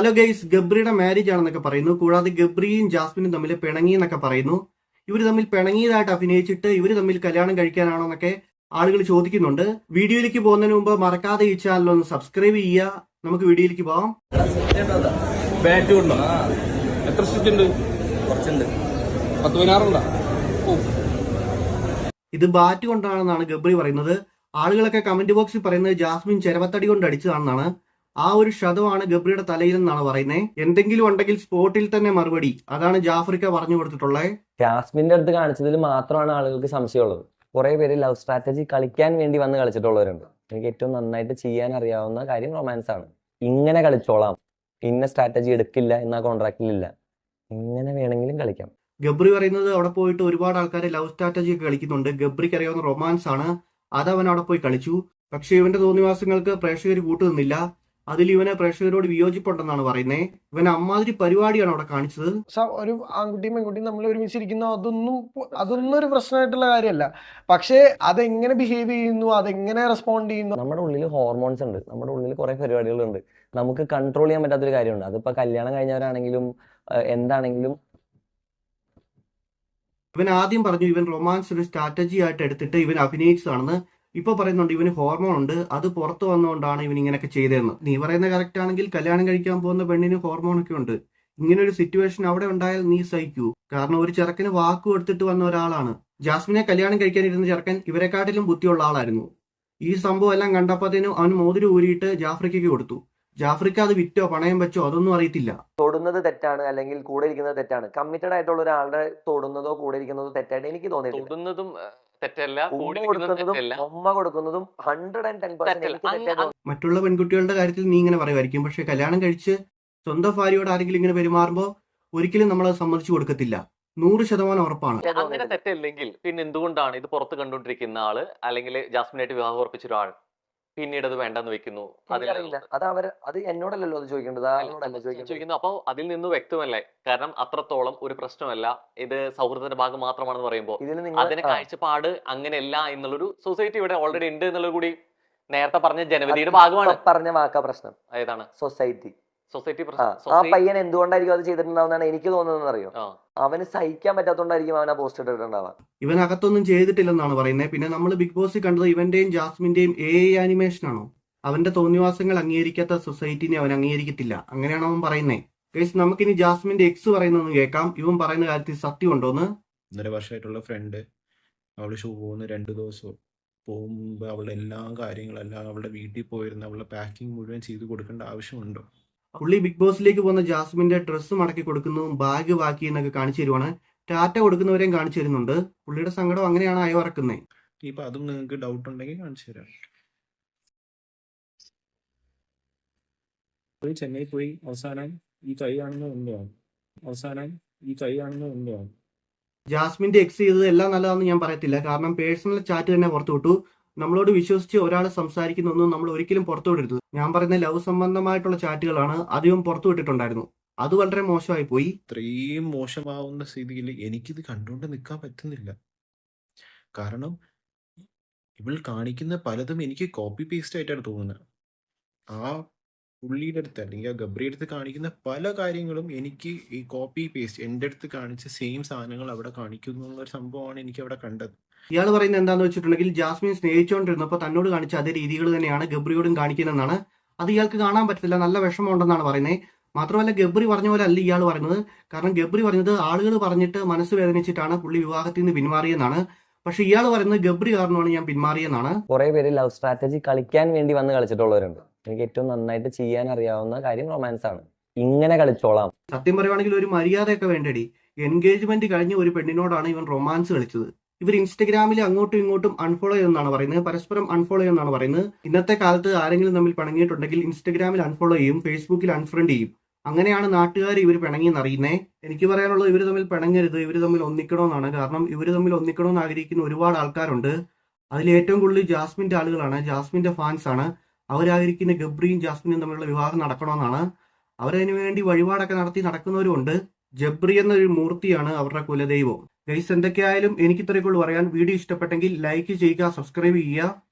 Hello guys, ഗബ്രിയുടെ marriage ആണെന്നൊക്കെ പറയുന്നു. കൂടാതെ ഗബ്രിയും ജാസ്മിനും തമ്മിൽ പിണങ്ങി എന്നൊക്കെ പറയുന്നു. ഇവർ തമ്മിൽ പിണങ്ങിയതായിട്ട് അഭിനയിച്ചിട്ട് ഇവർ തമ്മിൽ കല്യാണം കഴിക്കാനാണോ എന്നൊക്കെ ആളുകൾ ചോദിക്കുന്നുണ്ട്. വീഡിയോയിലേക്ക് പോകുന്നതിന് മുമ്പ് മറക്കാതെ ഈ ചാനൽ ഒന്ന് സബ്സ്ക്രൈബ് ചെയ്യുക. നമുക്ക് വീഡിയോയിലേക്ക് പോകാം. ബാറ്റ് ഉണ്ടോ? എത്ര സ്റ്റിച്ച് ഉണ്ട്? കുറച്ചുണ്ട്. 10-16 ഇത് ബാറ്റ് കൊണ്ടാണെന്നാണ് ഗബ്രി പറയുന്നത്. ആളുകളൊക്കെ കമന്റ് ബോക്സിൽ പറയുന്നത് ജാസ്മിൻ ചെരവത്തടി കൊണ്ട് അടിച്ചതാണെന്നാണ്. ആ ഒരു ക്ഷതമാണ് ഗബ്രിയുടെ തലയിൽ എന്നാണ് പറയുന്നത്. എന്തെങ്കിലും ഉണ്ടെങ്കിൽ സ്പോട്ടിൽ തന്നെ മറുപടി, അതാണ് ജാഫ്രിക്ക പറഞ്ഞു കൊടുത്തിട്ടുള്ളത്. ജാസ്മിന്റെ അടുത്ത് കാണിച്ചതിൽ മാത്രമാണ് ആളുകൾക്ക് സംശയമുള്ളത്. കുറെ പേര് ലവ് സ്ട്രാറ്റജി കളിക്കാൻ വേണ്ടി വന്ന് കളിച്ചിട്ടുള്ളവരുണ്ട്. എനിക്ക് ഏറ്റവും നന്നായിട്ട് ചെയ്യാൻ അറിയാവുന്ന കാര്യം റൊമാൻസ് ആണ്. ഇങ്ങനെ കളിച്ചോളാം, ഇന്ന സ്ട്രാറ്റജി എടുക്കില്ല എന്ന കോൺട്രാക്റ്റിലില്ല, ഇങ്ങനെ വേണമെങ്കിലും കളിക്കാം. ഗബ്രി പറയുന്നത് അവിടെ പോയിട്ട് ഒരുപാട് ആൾക്കാർ ലവ് സ്ട്രാറ്റജി ഒക്കെ കളിക്കുന്നുണ്ട്. ഗബ്രിക്ക് അറിയാവുന്ന റൊമാൻസ് ആണ്, അതവൻ അവിടെ പോയി കളിച്ചു. പക്ഷെ ഇവന്റെ തോന്നിവാസങ്ങൾക്ക് പ്രേക്ഷകർ കൂട്ടുനിന്നില്ല. അതിൽ ഇവന് പ്രേക്ഷകരോട് വിയോജിപ്പുണ്ടെന്നാണ് പറയുന്നത്. ഇവൻ അമ്മാതിരി പരിപാടിയാണ് അവിടെ കാണിച്ചത്. ഒരു ആൺകുട്ടിയും പെൺകുട്ടിയും നമ്മൾ ഒരുമിച്ചിരിക്കുന്നു, അതൊന്നും ഒരു പ്രശ്നമായിട്ടുള്ള കാര്യമല്ല. പക്ഷേ അതെങ്ങനെ ബിഹേവ് ചെയ്യുന്നു, അതെങ്ങനെ റെസ്പോണ്ട് ചെയ്യുന്നു. നമ്മുടെ ഉള്ളിൽ ഹോർമോൺസ് ഉണ്ട്, നമ്മുടെ ഉള്ളിൽ കുറെ പരിപാടികളുണ്ട്. നമുക്ക് കൺട്രോൾ ചെയ്യാൻ പറ്റാത്തൊരു കാര്യമുണ്ട്. അതിപ്പോ കല്യാണം കഴിഞ്ഞവരാണെങ്കിലും എന്താണെങ്കിലും. ഇവൻ ആദ്യം പറഞ്ഞു ഇവൻ റൊമാൻസ് ഒരു സ്ട്രാറ്റജി ആയിട്ട് എടുത്തിട്ട് ഇവൻ അഭിനയിച്ചതാണെന്ന്. ഇപ്പൊ പറയുന്നുണ്ട് ഇവന് ഹോർമോൺ ഉണ്ട്, അത് പുറത്തു വന്നുകൊണ്ടാണ് ഇവൻ ഇങ്ങനെയൊക്കെ ചെയ്തതെന്ന്. നീ പറയുന്ന കറക്റ്റ് ആണെങ്കിൽ കല്യാണം കഴിക്കാൻ പോകുന്ന പെണ്ണിന് ഹോർമോൺ ഒക്കെ ഉണ്ട്. ഇങ്ങനെ ഒരു സിറ്റുവേഷൻ അവിടെ ഉണ്ടായാൽ നീ സഹിക്കൂ. കാരണം ഒരു ചെറുക്കന് വാക്ക് കൊടുത്തിട്ട് വന്ന ഒരാളാണ്. ജാസ്മിനെ കല്യാണം കഴിക്കാനിരുന്ന ചെറുക്കൻ ഇവരെക്കാട്ടിലും ബുദ്ധിയുള്ള ആളായിരുന്നു. ഈ സംഭവം എല്ലാം കണ്ടപ്പോഴത്തേനും അവൻ മോതിരം ഊരിയിട്ട് ജാഫ്രിക്കയ്ക്ക് കൊടുത്തു. ജാഫ്രിക്ക അത് വിറ്റോ പണയം വെച്ചോ അതൊന്നും അറിയത്തില്ല. തൊടുന്നത് തെറ്റാണ്, അല്ലെങ്കിൽ കൂടെ ഇരിക്കുന്നത് തെറ്റാണ്. കമ്മിറ്റഡ് ആയിട്ടുള്ള ഒരാളുടെ തൊടുന്നതോ കൂടെ ഇരിക്കുന്നതോ തെറ്റായിട്ട് എനിക്ക് തോന്നിയിട്ടില്ല. തൊടുന്നതും തെറ്റല്ല, ഉമ്മ കൊടുക്കുന്നതും 110% മറ്റുള്ള പെൺകുട്ടികളുടെ കാര്യത്തിൽ നീ ഇങ്ങനെ പറയുമായിരിക്കും. പക്ഷെ കല്യാണം കഴിച്ച് സ്വന്തം ഭാര്യയോട് ആരെങ്കിലും ഇങ്ങനെ പെരുമാറുമ്പോൾ ഒരിക്കലും നമ്മൾ അത് സമ്മതിച്ചു കൊടുക്കത്തില്ല. 100% ഉറപ്പാണ്. അങ്ങനെ തെറ്റല്ലെങ്കിൽ പിന്നെ എന്തുകൊണ്ടാണ് ഇത് പുറത്ത് കണ്ടുകൊണ്ടിരിക്കുന്ന ആള് അല്ലെങ്കിൽ ജാസ്മിനായിട്ട് വിവാഹം ഉറപ്പിച്ച ഒരാൾ പിന്നീട് അത് വേണ്ടെന്ന് വെക്കുന്നു? അത് എന്നോടല്ലോ അത് ചോദിക്കേണ്ടത്, ചോദിക്കുന്നു. അപ്പൊ അതിൽ നിന്ന് വ്യക്തമല്ലേ? കാരണം അത്രത്തോളം ഒരു പ്രശ്നമല്ല, ഇത് സൗഹൃദത്തിന്റെ ഭാഗം മാത്രമാണെന്ന് പറയുമ്പോൾ അതിന്റെ കാഴ്ചപ്പാട് അങ്ങനെയല്ല എന്നുള്ളൊരു സൊസൈറ്റി ഇവിടെ ഓൾറെഡി ഉണ്ട് എന്നുള്ളത് കൂടി നേരത്തെ പറഞ്ഞ ജനവിധിയുടെ ഭാഗമാണ്. പറഞ്ഞ വാക്കാ പ്രശ്നം. ഏതാണ്? സൊസൈറ്റി. ആ പയ്യൻ എന്തുകൊണ്ടായിരിക്കും അത് ചെയ്തിട്ടുണ്ടാവുന്നതാണ് എനിക്ക് തോന്നുന്നത് അറിയോ? അവന് സഹിക്കാൻ പറ്റാത്തോണ്ടായിരിക്കും അവൻ ആ പോസ്റ്റ് ഇട്ടിട്ടുണ്ടാവുക. ഇവൻ അകത്തൊന്നും ചെയ്തിട്ടില്ലെന്നാണ് പറയുന്നത്. പിന്നെ നമ്മൾ ബിഗ് ബോസിൽ കണ്ടത് ഇവന്റെയും ജാസ്മിന്റെയും AI ആനിമേഷൻ ആണോ? അവന്റെ തോന്നിവാസങ്ങൾ അംഗീകരിക്കാത്ത സൊസൈറ്റിനെ അവൻ അംഗീകരിക്കത്തില്ല, അങ്ങനെയാണ് അവൻ പറയുന്നത്. ഗൈസ്, നമുക്കിനി ജാസ്മിന്റെ എക്സ് പറയുന്നൊന്ന് കേൾക്കാം. ഇവൻ പറയുന്ന കാര്യത്തിൽ സത്യം ഉണ്ടോന്ന്. 1.5 വർഷമായിട്ടുള്ള ഫ്രണ്ട് അവള് ഷൂ പോകുന്ന 2 ദിവസവും പോകുമ്പോ അവളുടെ എല്ലാ കാര്യങ്ങളെല്ലാം അവളുടെ വീട്ടിൽ പോയിരുന്ന അവളുടെ പാക്കിംഗ് മുഴുവൻ ചെയ്ത് കൊടുക്കേണ്ട ആവശ്യമുണ്ടോ? പുള്ളി ബിഗ് ബോസിലേക്ക് പോകുന്ന ജാസ്മിന്റെ ഡ്രസ്സ് മടക്കി കൊടുക്കുന്നു, ബാഗ് ബാക്കി എന്നൊക്കെ കാണിച്ചു തരുവാണ്. ടാറ്റ കൊടുക്കുന്നവരെയും കാണിച്ചു തരുന്നുണ്ട്. പുള്ളിയുടെ സങ്കടം അങ്ങനെയാണ് അയവിറക്കുന്നത്. ഇപ്പൊ അതും നിങ്ങൾക്ക് ഡൗട്ട് ഉണ്ടെങ്കിൽ കാണിച്ചു തരാം. ചെന്നൈ പോയി അവസാനം ഈ കൈ ആണെന്ന് ഉണ്ടോ? ജാസ്മിന്റെ എക്സ് ചെയ്തത് എല്ലാം നല്ലതാണെന്ന് ഞാൻ പറയത്തില്ല. കാരണം പേഴ്സണൽ ചാറ്റ് തന്നെ പുറത്തു വിട്ടു. നമ്മളോട് വിശ്വസിച്ച് ഒരാൾ സംസാരിക്കുന്നൊന്നും നമ്മൾ ഒരിക്കലും പുറത്തു വിടരുത്. ഞാൻ പറയുന്ന ലവ് സംബന്ധമായിട്ടുള്ള ചാറ്റുകളാണ് അധികം പുറത്തു വിട്ടിട്ടുണ്ടായിരുന്നു. അത് വളരെ മോശമായി പോയി. ഇത്രയും മോശമാവുന്ന സ്ഥിതിയിൽ എനിക്കിത് കണ്ടുകൊണ്ട് നിൽക്കാൻ പറ്റുന്നില്ല. കാരണം ഇവൾ കാണിക്കുന്ന പലതും എനിക്ക് കോപ്പി പേസ്റ്റ് ആയിട്ടാണ് തോന്നുന്നത്. ആ പുള്ളിയുടെ അടുത്ത് അല്ലെങ്കിൽ ആ ഗബ്രിയുടെ അടുത്ത് കാണിക്കുന്ന പല കാര്യങ്ങളും എനിക്ക് ഈ കോപ്പി പേസ്റ്റ് എൻ്റെ അടുത്ത് കാണിച്ച സെയിം സാധനങ്ങൾ അവിടെ കാണിക്കുന്നു എന്നൊരു സംഭവമാണ് എനിക്ക് അവിടെ കണ്ടത്. ഇയാൾ പറയുന്നത് എന്താണെന്ന് വെച്ചിട്ടുണ്ടെങ്കിൽ ജാസ്മിൻ സ്നേഹിച്ചുകൊണ്ടിരുന്നപ്പോൾ തന്നോട് കാണിച്ച അതേ രീതികൾ തന്നെയാണ് ഗബ്രിയോടും കാണിക്കുന്നതെന്നാണ്. അത് ഇയാൾക്ക് കാണാൻ പറ്റത്തില്ല, നല്ല വിഷമമുണ്ടെന്നാണ് പറയുന്നത്. മാത്രമല്ല ഗബ്രി പറഞ്ഞ പോലെ അല്ല ഇയാൾ പറയുന്നത്. കാരണം ഗബ്രി പറഞ്ഞത് ആളുകൾ പറഞ്ഞിട്ട് മനസ്സ് വേദനിച്ചിട്ടാണ് പുള്ളി വിവാഹത്തിൽ നിന്ന് പിന്മാറിയെന്നാണ്. പക്ഷെ ഇയാൾ പറയുന്നത് ഗബ്രി കാരണമാണ് ഞാൻ പിന്മാറിയെന്നാണ്. കുറെ പേര് ലവ് സ്ട്രാറ്റജി കളിക്കാൻ വേണ്ടി വന്ന് കളിച്ചിട്ടുള്ളവരുണ്ട്. എനിക്ക് ഏറ്റവും നന്നായിട്ട് ചെയ്യാൻ അറിയാവുന്ന കാര്യം റൊമാൻസ് ആണ്. ഇങ്ങനെ കളിച്ചോളാം. സത്യം പറയുവാണെങ്കിൽ ഒരു മര്യാദയൊക്കെ വേണ്ടടി. എൻഗേജ്മെന്റ് കഴിഞ്ഞ ഒരു പെണ്ണിനോടാണ് ഇവൻ റൊമാൻസ് കളിച്ചത്. ഇവർ ഇൻസ്റ്റഗ്രാമിൽ അങ്ങോട്ടും ഇങ്ങോട്ടും അൺഫോളോ ചെയ്യുന്നതാണ് പറയുന്നത്, പരസ്പരം അൺഫോളോ ചെയ്യുന്നതാണ് പറയുന്നത്. ഇന്നത്തെ കാലത്ത് ആരെങ്കിലും തമ്മിൽ പിണങ്ങിയിട്ടുണ്ടെങ്കിൽ ഇൻസ്റ്റഗ്രാമിൽ അൺഫോളോ ചെയ്യും, ഫേസ്ബുക്കിൽ അൺഫ്രണ്ട് ചെയ്യും. അങ്ങനെയാണ് നാട്ടുകാർ ഇവർ പിണങ്ങിയെന്ന് അറിയുന്നത്. എനിക്ക് പറയാനുള്ളത് ഇവർ തമ്മിൽ പിണങ്ങരുത്, ഇവർ തമ്മിൽ ഒന്നിക്കണമെന്നാണ്. കാരണം ഇവർ തമ്മിൽ ഒന്നിക്കണമെന്ന് ആഗ്രഹിക്കുന്ന ഒരുപാട് ആൾക്കാരുണ്ട്. അതിൽ ഏറ്റവും കൂടുതൽ ജാസ്മിന്റെ ആളുകളാണ്, ജാസ്മിന്റെ ഫാൻസ് ആണ്. അവരാഗ്രഹിക്കുന്ന ഗബ്രിയും ജാസ്മിനും തമ്മിലുള്ള വിവാഹം നടക്കണമെന്നാണ്. അവരതിനു വേണ്ടി വഴിപാടൊക്കെ നടക്കുന്നവരുമുണ്ട്. ജബ്രി എന്നൊരു മൂർത്തിയാണ് അവരുടെ കുലദൈവം. ഗൈസ്, എന്തൊക്കെയായാലും എനിക്ക് ഇത്രയൊക്കെ പറയാൻ. വീഡിയോ ഇഷ്ടപ്പെട്ടെങ്കിൽ ലൈക്ക് ചെയ്യുക, സബ്സ്ക്രൈബ് ചെയ്യുക.